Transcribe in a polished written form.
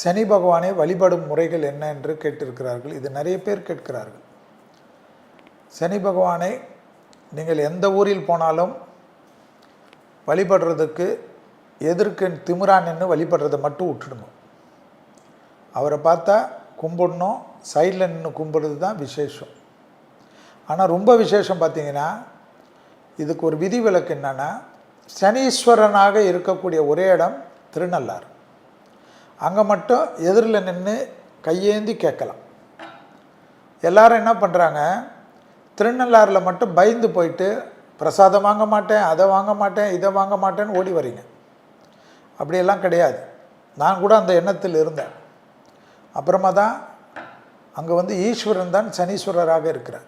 சனி பகவானை வழிபடும் முறைகள் என்ன என்று கேட்டிருக்கிறார்கள். இது நிறைய பேர் கேட்கிறார்கள். சனி பகவானை நீங்கள் எந்த ஊரில் போனாலும் வழிபடுறதுக்கு எதிர்க்கு திமிரா நின்று வழிபடுறதை மட்டும் விட்டுடுங்க. அவரை பார்த்தா கும்பிடணும், சைடில் நின்று கும்பிடுறது தான் விசேஷம். ஆனால் ரொம்ப விசேஷம் பார்த்திங்கன்னா, இதுக்கு ஒரு விதிவிலக்கு என்னென்னா, சனீஸ்வரனாக இருக்கக்கூடிய ஒரே இடம் திருநள்ளாறு. அங்கே மட்டும் எதிரில் நின்று கையேந்தி கேட்கலாம். எல்லாரும் என்ன பண்ணுறாங்க, திருநள்ளாறில் மட்டும் பயந்து போயிட்டு பிரசாதம் வாங்க மாட்டேன், அதை வாங்க மாட்டேன், இதை வாங்க மாட்டேன்னு ஓடி வரீங்க. அப்படியெல்லாம் கிடையாது. நான் கூட அந்த எண்ணத்தில் இருந்தேன். அப்புறமா தான் அங்கே ஈஸ்வரன் தான் சனீஸ்வரராக இருக்கிறார்.